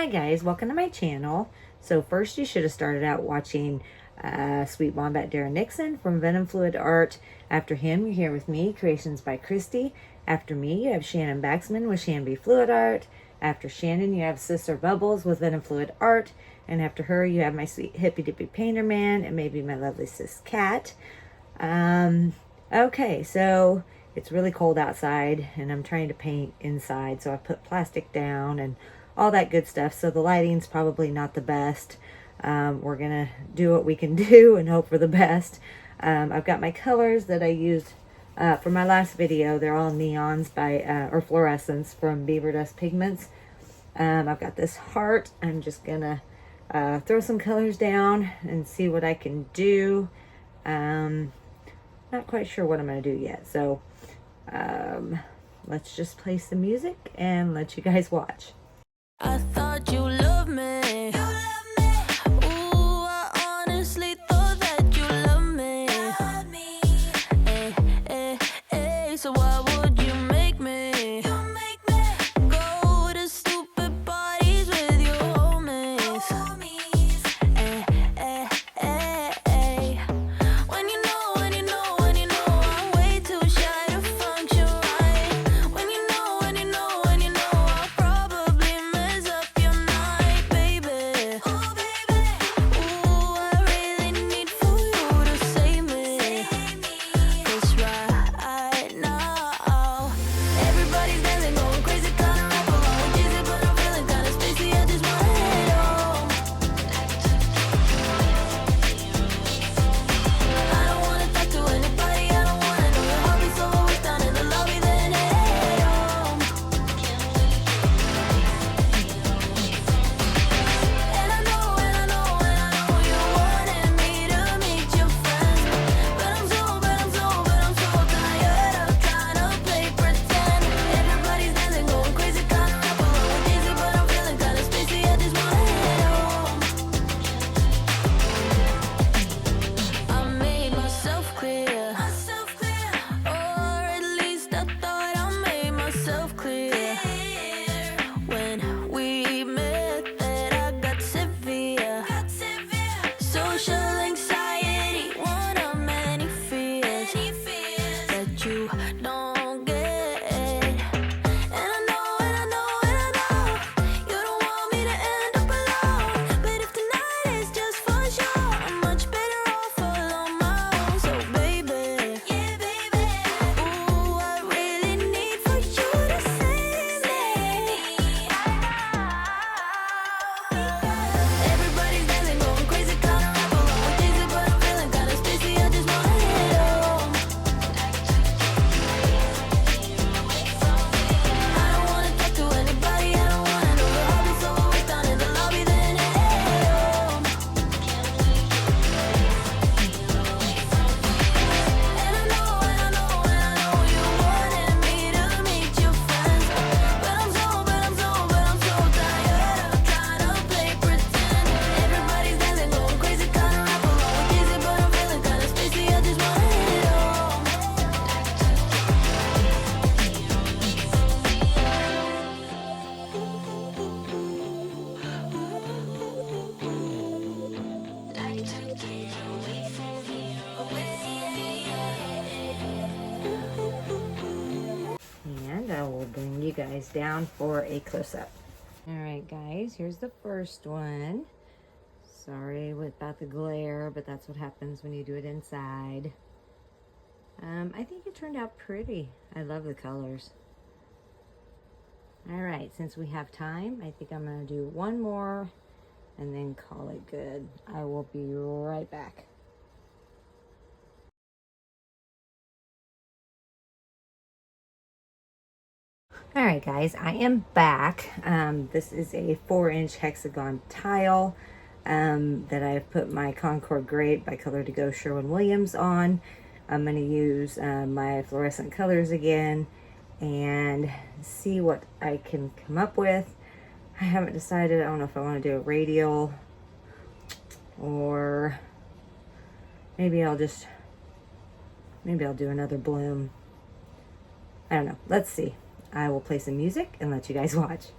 Hi guys, welcome to my channel. So first you should have started out watching Sweet Wombat Darren Nixon from Venom Fluid Art. After him, you're here with me, Creations by Christy. After me, you have Shannon Baxman with ShanB Fluid Art. After Shannon, you have Sister Bubbles with Venom Fluid Art. And after her, you have my sweet Hippy Dippy Painterman and maybe my lovely sis Cat. Okay, so it's really cold outside and I'm trying to paint inside, so I put plastic down and all that good stuff. So the lighting's probably not the best. We're gonna do what we can do and hope for the best. I've got my colors that I used for my last video. They're all neons by or fluorescents from Beaver Dust Pigments. I've got this heart. I'm just gonna throw some colors down and see what I can do. Not quite sure what I'm gonna do yet, so let's just play some music and let you guys watch. I thought you loved me. You love me. Ooh, I honestly thought that you loved me. Love me. Hey, hey, hey. So why would you make me? You make me go to stupid parties with your homies. Hey, hey, hey, hey. When you know I'm way too shy to function right. When you know I'll probably mess up your night, baby. Oh, baby. Ooh, I really need for you to save me. 'Cause right now, everybody's dancing, going crazy, kinda rap along, cheesy, but I'm feeling kinda spacey. I just wanna head home. I don't wanna talk to anybody, I don't wanna know your hobby, so I'll wait down in the lobby, then head home. And I know you wanted me to meet your friends, but I'm so tired of trying to play pretend. Everybody's dancing, going crazy, kinda rap along, cheesy, but I'm feeling kinda spacey. I just wanna head home. I made myself clear, or at least I thought I made myself clear. When we met, that I got severe social anxiety, one of many fears that you don't get. And I know you don't want me to end up alone, but if tonight is just for sure, I'm much better off all on my own. So baby, yeah baby, ooh, I really need for you to save me. Everybody's dancing, going crazy, kinda rap along, cheesy, but I'm feeling kinda spacey. I just wanna head home. I don't wanna talk to anybody, I don't wanna know your hobby, so I'll wait down in the lobby, then head home. And I know you wanted me to meet your friends, but I'm so tired of trying to play pretend. Everybody's dancing, going crazy, kinda rap along, cheesy, but I'm feeling kinda spacey. I just wanna head home. And I will bring you guys down for a close-up. All right, guys, here's the first one. Sorry about the glare, but that's what happens when you do it inside. I think it turned out pretty. I love the colors. All right, since we have time, I think I'm gonna do one more and then call it good. I will be right back. All right, guys, I am back. This is a 4-inch hexagon tile that I've put my Concord Grape by Color to Go Sherwin-Williams on. I'm going to use my Fluorescent Colors again and see what I can come up with. I haven't decided. I don't know if I want to do a radial or maybe I'll do another bloom. I don't know. Let's see. I will play some music and let you guys watch.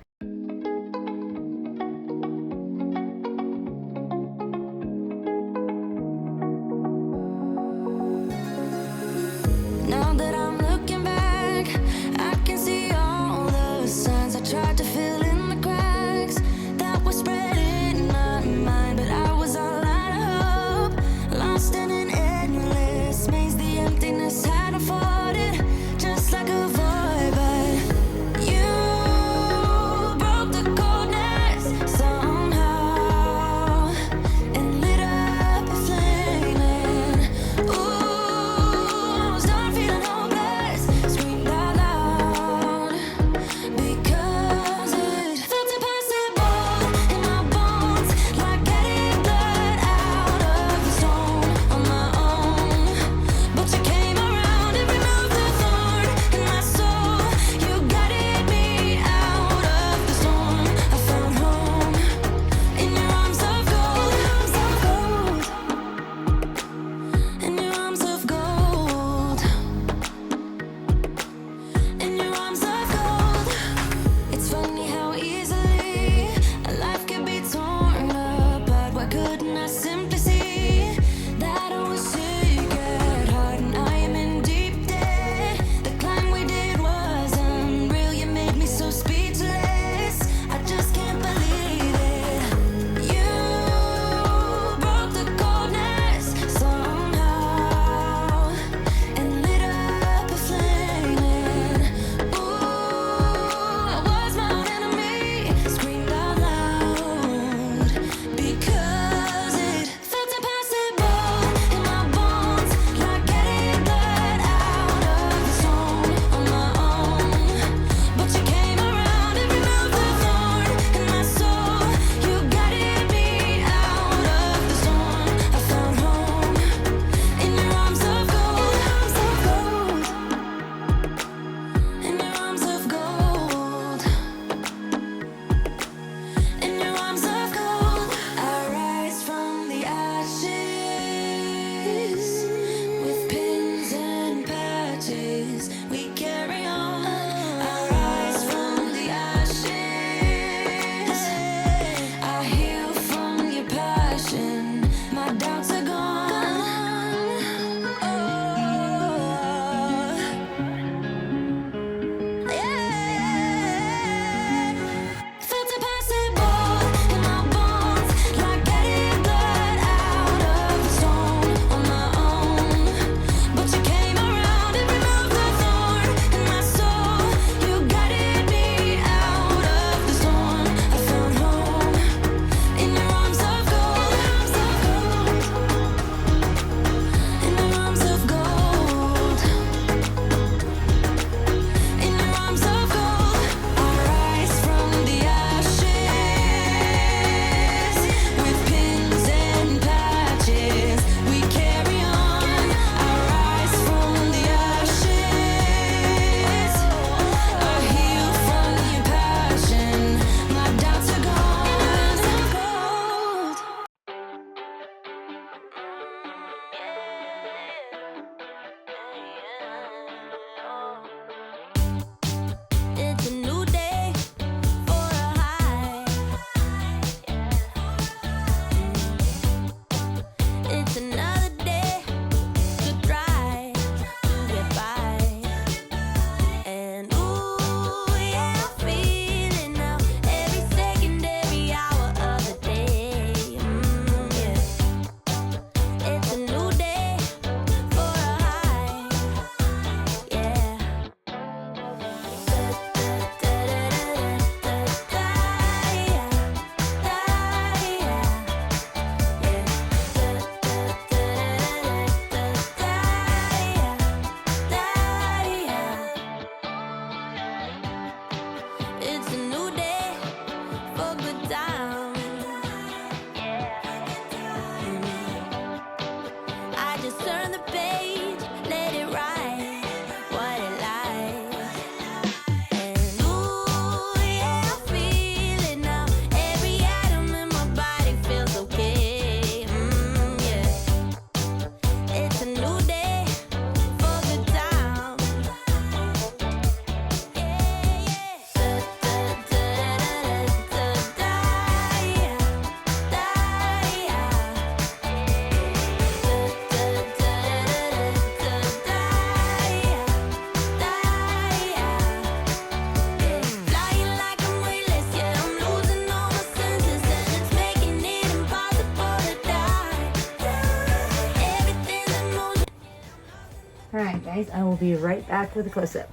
guys, I will be right back with a close-up.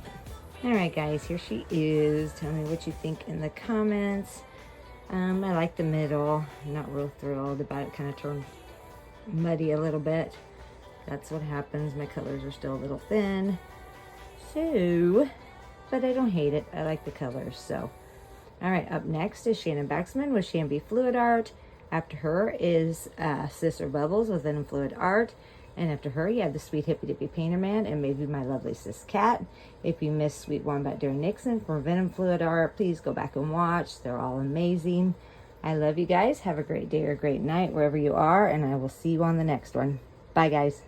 All right, guys, here she is. Tell me what you think in the comments. I like the middle. I'm not real thrilled about it. Kind of turned muddy a little bit. That's what happens. My colors are still a little thin. So, but I don't hate it. I like the colors, so. All right, up next is Shannon Baxman with ShanB Fluid Art. After her is Sister Bubbles with Venom Fluid Art. And after her, you have the Sweet Hippy Dippy Painterman and maybe my lovely sis Cat. If you missed Sweet One by Darren Nixon from Venom Fluid Art, please go back and watch. They're all amazing. I love you guys. Have a great day or great night wherever you are, and I will see you on the next one. Bye, guys.